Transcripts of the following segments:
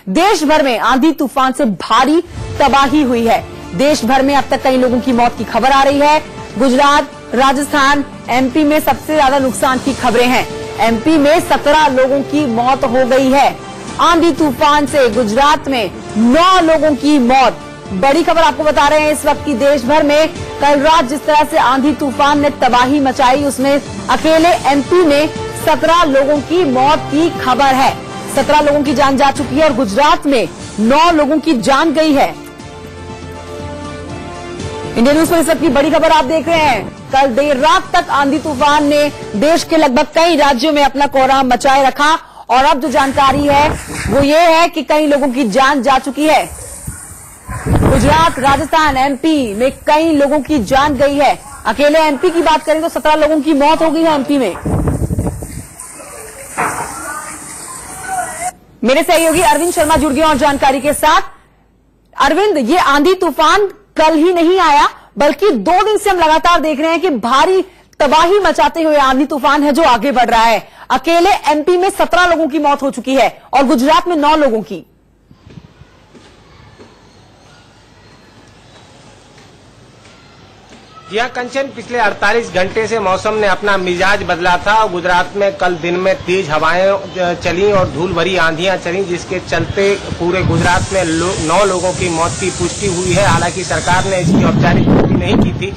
देश भर में आंधी तूफान से भारी तबाही हुई है। देश भर में अब तक कई लोगों की मौत की खबर आ रही है। गुजरात, राजस्थान, एमपी में सबसे ज्यादा नुकसान की खबरें हैं। एमपी में 17 लोगों की मौत हो गई है। आंधी तूफान से गुजरात में 9 लोगों की मौत। बड़ी खबर आपको बता रहे हैं इस वक्त की देश भर में कल रात जिस तरह से आंधी तूफान ने तबाही मचाई, उसमें अकेले एमपी में 17 लोगों की मौत की खबर है। 17 लोगों की जान जा चुकी है और गुजरात में 9 लोगों की जान गई है। इंडिया न्यूज पर इस वक्त की बड़ी खबर आप देख रहे हैं। कल देर रात तक आंधी तूफान ने देश के लगभग कई राज्यों में अपना कोहराम मचाए रखा और अब जो जानकारी है वो ये है कि कई लोगों की जान जा चुकी है। गुजरात, राजस्थान, एमपी में कई लोगों की जान गई है। अकेले एमपी की बात करें तो 17 लोगों की मौत हो गई है एमपी में। मेरे सहयोगी अरविंद शर्मा जुड़ गए और जानकारी के साथ। अरविंद, ये आंधी तूफान कल ही नहीं आया बल्कि 2 दिन से हम लगातार देख रहे हैं कि भारी तबाही मचाते हुए आंधी तूफान है जो आगे बढ़ रहा है। अकेले एमपी में 17 लोगों की मौत हो चुकी है और गुजरात में 9 लोगों की। जी हाँ कंचन, पिछले 48 घंटे से मौसम ने अपना मिजाज बदला था और गुजरात में कल दिन में तेज हवाएं चली और धूल भरी आंधियां चली, जिसके चलते पूरे गुजरात में 9 लोगों की मौत की पुष्टि हुई है। हालांकि सरकार ने इसकी औपचारिक पुष्टि नहीं की थी,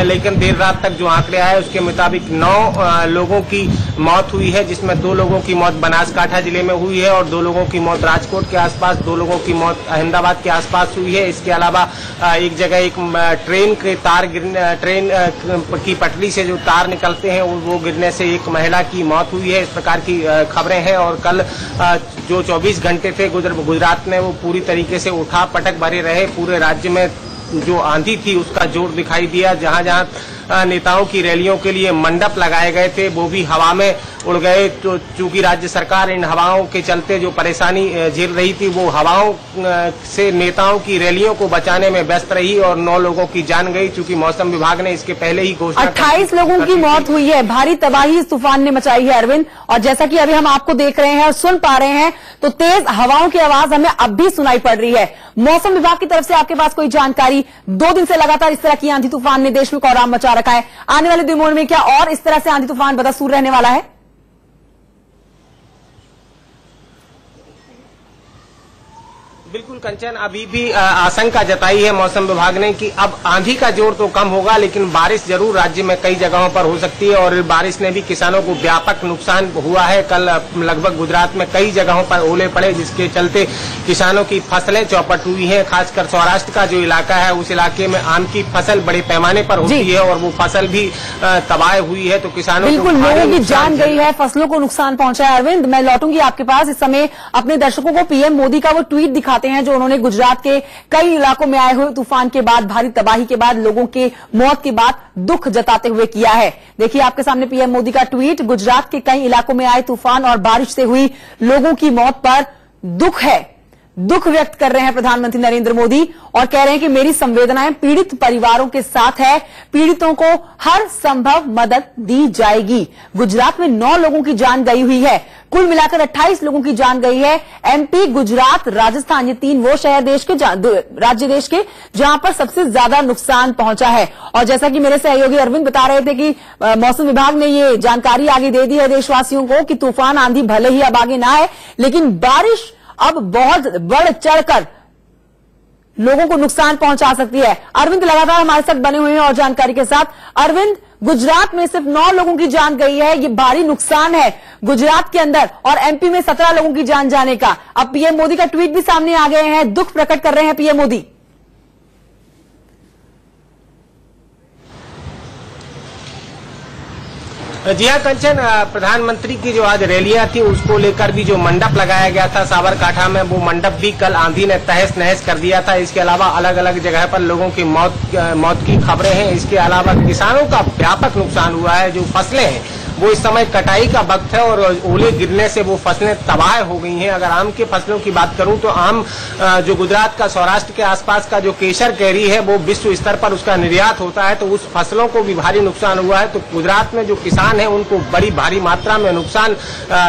लेकिन देर रात तक जो आंकड़े आए उसके मुताबिक 9 लोगों की मौत हुई है, जिसमें 2 लोगों की मौत बनासकांठा जिले में हुई है और 2 लोगों की मौत राजकोट के आसपास, 2 लोगों की मौत अहमदाबाद के आसपास हुई है। इसके अलावा एक जगह एक ट्रेन के तार ट्रेन की पटरी से जो तार निकलते हैं वो गिरने से एक महिला की मौत हुई है। इस प्रकार की खबरें हैं और कल जो 24 घंटे थे गुजरात में वो पूरी तरीके से उठा पटक भरे रहे। पूरे राज्य में जो आंधी थी उसका जोर दिखाई दिया। जहां जहां नेताओं की रैलियों के लिए मंडप लगाए गए थे वो भी हवा में उड़ गए। तो चूंकि राज्य सरकार इन हवाओं के चलते जो परेशानी झेल रही थी वो हवाओं से नेताओं की रैलियों को बचाने में व्यस्त रही और 9 लोगों की जान गई। चूंकि मौसम विभाग ने इसके पहले ही घोषणा 28 लोगों की मौत हुई है। भारी तबाही इस तूफान ने मचाई है अरविंद, और जैसा कि अभी हम आपको देख रहे हैं और सुन पा रहे हैं तो तेज हवाओं की आवाज हमें अब भी सुनाई पड़ रही है। मौसम विभाग की तरफ से आपके पास कोई जानकारी? 2 दिन से लगातार इस तरह की आंधी तूफान ने देश में कोहराम मचा रखा है। आने वाले दिनों में क्या और इस तरह से आंधी तूफान बदस्तूर रहने वाला है? बिल्कुल कंचन, अभी भी आशंका जताई है मौसम विभाग ने कि अब आंधी का जोर तो कम होगा लेकिन बारिश जरूर राज्य में कई जगहों पर हो सकती है और बारिश ने भी किसानों को व्यापक नुकसान हुआ है। कल लगभग गुजरात में कई जगहों पर ओले पड़े जिसके चलते किसानों की फसलें चौपट हुई हैं। खासकर सौराष्ट्र का जो इलाका है उस इलाके में आम की फसल बड़े पैमाने पर होती है और वो फसल भी तबाह हुई है। तो किसानों बिल्कुल लोगों की जान गई है, फसलों को नुकसान पहुंचा है। अरविंद, मैं लौटूंगी आपके पास। इस समय अपने दर्शकों को पीएम मोदी का वो ट्वीट दिखाते हैं जो उन्होंने गुजरात के कई इलाकों में आए हुए तूफान के बाद, भारी तबाही के बाद, लोगों के मौत के बाद दुख जताते हुए किया है। देखिए आपके सामने पीएम मोदी का ट्वीट। गुजरात के कई इलाकों में आए तूफान और बारिश से हुई लोगों की मौत पर दुख है। दुख व्यक्त कर रहे हैं प्रधानमंत्री नरेंद्र मोदी और कह रहे हैं कि मेरी संवेदनाएं पीड़ित परिवारों के साथ है। पीड़ितों को हर संभव मदद दी जाएगी। गुजरात में 9 लोगों की जान गई हुई है। कुल मिलाकर 28 लोगों की जान गई है। एमपी, गुजरात, राजस्थान, ये 3 वो शहर राज्य देश के जहां पर सबसे ज्यादा नुकसान पहुंचा है। और जैसा कि मेरे सहयोगी अरविंद बता रहे थे कि मौसम विभाग ने ये जानकारी आगे दे दी है देशवासियों को कि तूफान आंधी भले ही अब आगे ना आए लेकिन बारिश अब बहुत बढ़ चढ़कर लोगों को नुकसान पहुंचा सकती है। अरविंद लगातार हमारे साथ बने हुए हैं और जानकारी के साथ। अरविंद, गुजरात में सिर्फ 9 लोगों की जान गई है, ये भारी नुकसान है गुजरात के अंदर, और एमपी में 17 लोगों की जान जाने का। अब पीएम मोदी का ट्वीट भी सामने आ गए हैं, दुख प्रकट कर रहे हैं पीएम मोदी। जी हाँ कंचन, प्रधानमंत्री की जो आज रैलियां थी उसको लेकर भी जो मंडप लगाया गया था साबरकांठा में, वो मंडप भी कल आंधी ने तहस नहस कर दिया था। इसके अलावा अलग अलग जगह पर लोगों की मौत की खबरें हैं। इसके अलावा किसानों का व्यापक नुकसान हुआ है। जो फसलें हैं वो इस समय कटाई का वक्त है और ओले गिरने से वो फसलें तबाह हो गई हैं। अगर आम के फसलों की बात करूं तो आम जो गुजरात का, सौराष्ट्र के आसपास का जो केसर कैरी है वो विश्व स्तर पर उसका निर्यात होता है, तो उस फसलों को भी भारी नुकसान हुआ है। तो गुजरात में जो किसान है उनको बड़ी भारी मात्रा में नुकसान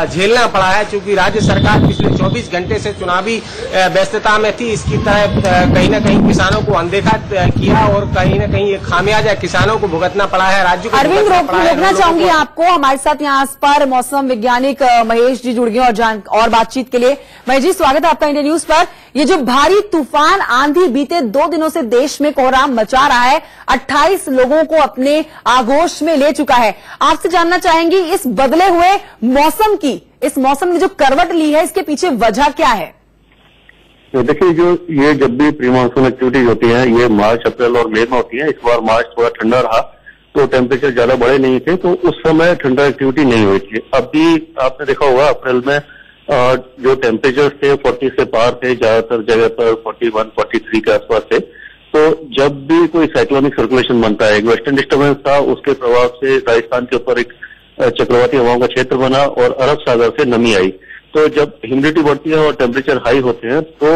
झेलना पड़ा है, क्योंकि राज्य सरकार पिछले 24 घंटे से चुनावी व्यस्तता में थी। इसकी तरह कहीं न कहीं किसानों को अनदेखा किया और कहीं न कहीं ये खामियाजा किसानों को भुगतना पड़ा है, राज्य को अरविंद, भुगतना रोकना चाहूंगी आपको। हमारे साथ यहाँ पर मौसम वैज्ञानिक महेश जी जुड़ गए और बातचीत के लिए। महेश जी, स्वागत है आपका इंडिया न्यूज पर। ये जो भारी तूफान आंधी बीते 2 दिनों से देश में कोहराम मचा रहा है, 28 लोगों को अपने आगोश में ले चुका है। आपसे जानना चाहेंगे इस बदले हुए मौसम की, इस मौसम ने जो करवट ली है, इसके पीछे वजह क्या है? तो देखिए, ये जब भी प्री मानसून एक्टिविटीज होती है ये मार्च, अप्रैल और मई में होती है। इस बार मार्च थोड़ा ठंडा रहा तो टेम्परेचर ज्यादा बढ़े नहीं थे, तो उस समय ठंडा एक्टिविटी नहीं हुई थी। अभी आपने देखा होगा अप्रैल में जो टेम्परेचर थे 40 से पार थे, ज्यादातर जगह पर 41, 43 के आसपास थे। तो जब भी कोई साइक्लोनिक सर्कुलेशन बनता है, एक वेस्टर्न डिस्टर्बेंस था, उसके प्रभाव से राजस्थान के ऊपर एक चक्रवाती हवाओं का क्षेत्र बना और अरब सागर से नमी आई। तो जब ह्यूमिडिटी बढ़ती है और टेम्परेचर हाई होते हैं तो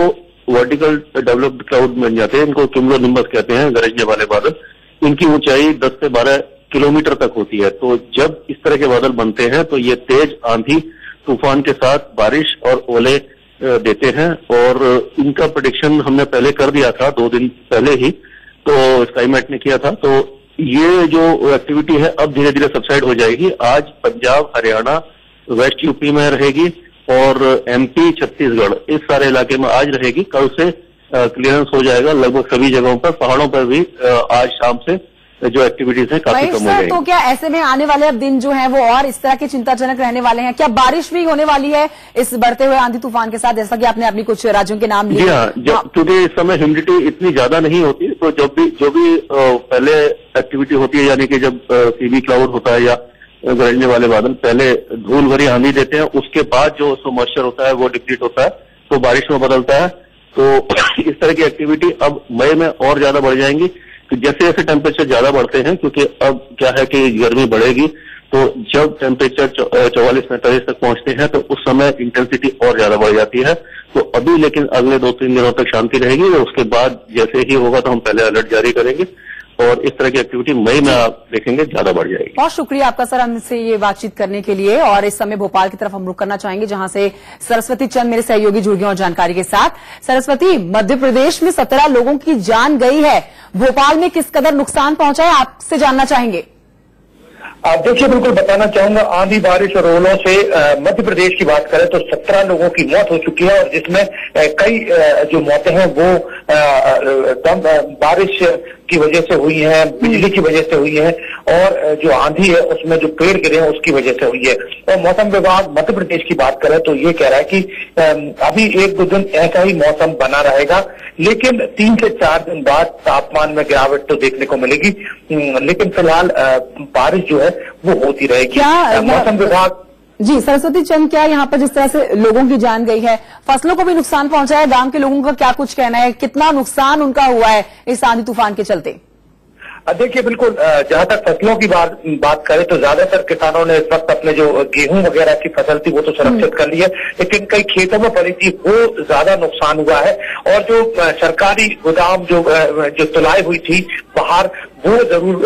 वर्टिकल डेवलप्ड क्लाउड बन जाते हैं, इनको क्यूमुलोनिम्बस कहते हैं, गरजने वाले बादल। इनकी ऊंचाई 10 से 12 किलोमीटर तक होती है। तो जब इस तरह के बादल बनते हैं तो ये तेज आंधी तूफान के साथ बारिश और ओले देते हैं, और इनका प्रेडिक्शन हमने पहले कर दिया था 2 दिन पहले ही, तो स्काईमेट ने किया था। तो ये जो एक्टिविटी है अब धीरे धीरे सबसाइड हो जाएगी। आज पंजाब, हरियाणा, वेस्ट यूपी में रहेगी और एमपी, छत्तीसगढ़, इस सारे इलाके में आज रहेगी। कल से क्लियरेंस हो जाएगा लगभग सभी जगहों पर। पहाड़ों पर भी आज शाम से जो एक्टिविटीज है काफी कम हो जाएगी। तो क्या ऐसे में आने वाले अब दिन जो है वो और इस तरह के चिंताजनक रहने वाले हैं? क्या बारिश भी होने वाली है इस बढ़ते हुए आंधी तूफान के साथ, जैसा कि आपने अपनी कुछ राज्यों के नाम लिए? जी हाँ, क्योंकि इस समय ह्यूमिडिटी इतनी ज्यादा नहीं होती, तो जो भी पहले एक्टिविटी होती है, यानी कि जब सीबी क्लाउड होता है या गरजने वाले बादल, पहले धूल भरी आंधी देते हैं, उसके बाद जो मॉइस्चर होता है वो डिप्लीट होता है तो बारिश में बदलता है। तो इस तरह की एक्टिविटी अब मई में और ज्यादा बढ़ जाएंगी। तो जैसे जैसे टेम्परेचर ज्यादा बढ़ते हैं, क्योंकि अब क्या है कि गर्मी बढ़ेगी, तो जब टेम्परेचर 44-45 तक पहुंचते हैं तो उस समय इंटेंसिटी और ज्यादा बढ़ जाती है। तो अभी लेकिन अगले 2-3 दिनों तक शांति रहेगी और उसके बाद जैसे ही होगा तो हम पहले अलर्ट जारी करेंगे और इस तरह की एक्टिविटी मई में आप देखेंगे ज्यादा बढ़ जाएगी। बहुत शुक्रिया आपका सर हमसे ये बातचीत करने के लिए। और इस समय भोपाल की तरफ हम रुक करना चाहेंगे, जहां से सरस्वती चंद मेरे सहयोगी जुड़ गए और जानकारी के साथ। सरस्वती, मध्य प्रदेश में 17 लोगों की जान गई है, भोपाल में किस कदर नुकसान पहुंचा है आपसे जानना चाहेंगे। देखिए, बिल्कुल बताना चाहूंगा, आंधी बारिश और ओलों से मध्य प्रदेश की बात करें तो 17 लोगों की मौत हो चुकी है और जिसमें कई जो मौतें हैं वो बारिश की वजह से हुई है, बिजली की वजह से हुई है और जो आंधी है उसमें जो पेड़ गिरे हैं उसकी वजह से हुई है। और मौसम विभाग मध्य प्रदेश की बात करें तो ये कह रहा है कि अभी 1-2 दिन ऐसा ही मौसम बना रहेगा, लेकिन 3 से 4 दिन बाद तापमान में गिरावट तो देखने को मिलेगी, लेकिन फिलहाल बारिश जो है वो होती रहेगी। मौसम विभाग जी, सरस्वती चंद, क्या यहाँ पर जिस तरह से लोगों की जान गई है, फसलों को भी नुकसान पहुंचा है, गांव के लोगों का क्या कुछ कहना है, कितना नुकसान उनका हुआ है इस आंधी तूफान के चलते? देखिए, बिल्कुल जहां तक फसलों की बात करें तो ज्यादातर किसानों ने इस वक्त अपने जो गेहूं वगैरह की फसल थी वो तो सुरक्षित कर ली है, लेकिन कई खेतों में पड़ी थी वो ज्यादा नुकसान हुआ है। और जो सरकारी गोदाम जो तुलाई हुई थी बाहर, वो जरूर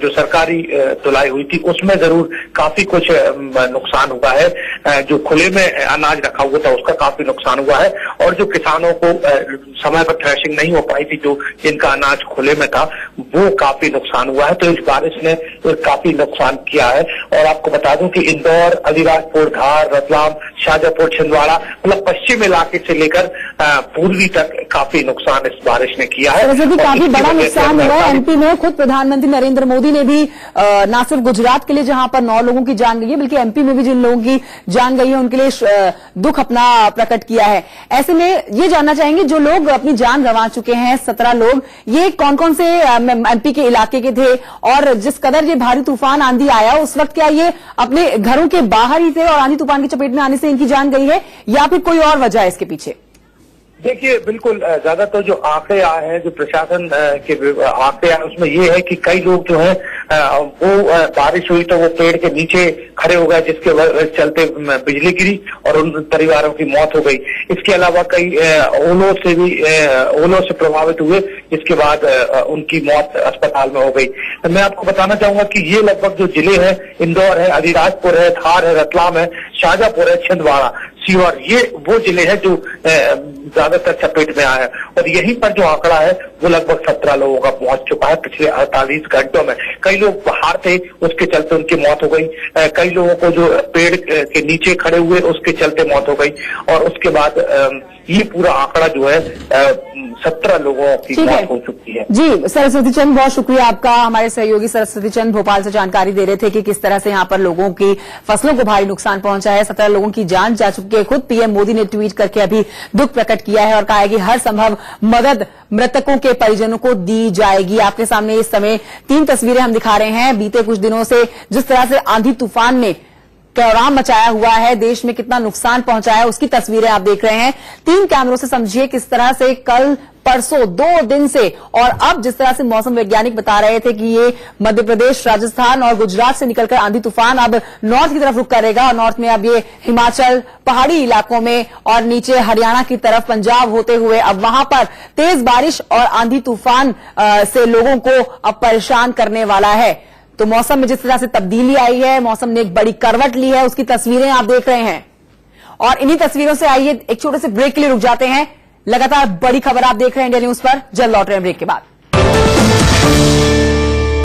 जो सरकारी तुलाई हुई थी उसमें जरूर काफी कुछ नुकसान हुआ है। जो खुले में अनाज रखा हुआ था उसका काफी नुकसान हुआ है और जो किसानों को समय पर थ्रेशिंग नहीं हो पाई थी, जो जिनका अनाज खुले में था, वो काफी नुकसान हुआ है। तो इस बारिश ने काफी नुकसान किया है। और आपको बता दूं कि इंदौर, अलीराजपुर, धार, रतलाम, शाजापुर, छिंदवाड़ा, मतलब पश्चिम इलाके से लेकर पूर्वी तक काफी नुकसान इस बारिश ने किया है। काफी बड़ा नुकसान हुआ है एमपी में। खुद प्रधानमंत्री नरेंद्र मोदी ने भी न सिर्फ गुजरात के लिए जहां पर 9 लोगों की जान गई है, बल्कि एमपी में भी जिन लोगों की जान गई है उनके लिए दुख अपना प्रकट किया है। ऐसे में ये जानना चाहेंगे, जो लोग अपनी जान गंवा चुके हैं 17 लोग, ये कौन कौन से एमपी के इलाके के थे और जिस कदर ये भारी तूफान आंधी आया उस वक्त क्या ये अपने घरों के बाहर ही थे और आंधी तूफान की चपेट में आने से इनकी जान गई है या फिर कोई और वजह है इसके पीछे? देखिए बिल्कुल ज्यादातर जो आंकड़े आए हैं, जो प्रशासन के आंकड़े आए, उसमें ये है कि कई लोग जो है वो बारिश हुई तो वो पेड़ के नीचे खड़े हो गए, जिसके चलते बिजली गिरी और उन परिवारों की मौत हो गई। इसके अलावा कई ओलों से प्रभावित हुए, जिसके बाद उनकी मौत अस्पताल में हो गई। मैं आपको बताना चाहूंगा कि ये लगभग जो जिले हैं, इंदौर है, अलीराजपुर है, धार है, रतलाम है, शाजापुर है, छिंदवाड़ा, सीहोर, ये वो जिले हैं जो ज्यादातर चपेट में आए हैं। और यहीं पर जो आंकड़ा है वो लगभग 17 लोगों का पहुंच चुका है पिछले 48 घंटों में। कई लोग बाहर थे, उसके चलते उनकी मौत हो गई। कई लोगों को जो पेड़ के नीचे खड़े हुए, उसके चलते मौत हो गई। और उसके बाद ये पूरा आंकड़ा जो है 17 लोगों की मौत हो चुकी है। जी सरस्वती चंद, बहुत शुक्रिया आपका। हमारे सहयोगी सरस्वती चंद भोपाल से जानकारी दे रहे थे कि किस तरह से यहाँ पर लोगों की फसलों को भारी नुकसान पहुंचा है। 17 लोगों की जान जा चुकी है। खुद पीएम मोदी ने ट्वीट करके अभी दुख प्रकट किया है और कहा है कि हर संभव मदद मृतकों के परिजनों को दी जाएगी। आपके सामने इस समय 3 तस्वीरें हम दिखा रहे हैं। बीते कुछ दिनों से जिस तरह से आंधी तूफान ने कोहराम मचाया हुआ है, देश में कितना नुकसान पहुंचा है, उसकी तस्वीरें आप देख रहे हैं। 3 कैमरों से समझिए किस तरह से कल परसों 2 दिन से और अब जिस तरह से मौसम वैज्ञानिक बता रहे थे कि ये मध्य प्रदेश, राजस्थान और गुजरात से निकलकर आंधी तूफान अब नॉर्थ की तरफ रुख करेगा और नॉर्थ में अब ये हिमाचल, पहाड़ी इलाकों में और नीचे हरियाणा की तरफ पंजाब होते हुए अब वहां पर तेज बारिश और आंधी तूफान से लोगों को अब परेशान करने वाला है। तो मौसम में जिस तरह से तब्दीली आई है, मौसम ने एक बड़ी करवट ली है, उसकी तस्वीरें आप देख रहे हैं। और इन्हीं तस्वीरों से आइए एक छोटे से ब्रेक के लिए रुक जाते हैं। लगातार बड़ी खबर आप देख रहे हैं इंडिया न्यूज पर। जल्द लौट रहे हैं ब्रेक के बाद।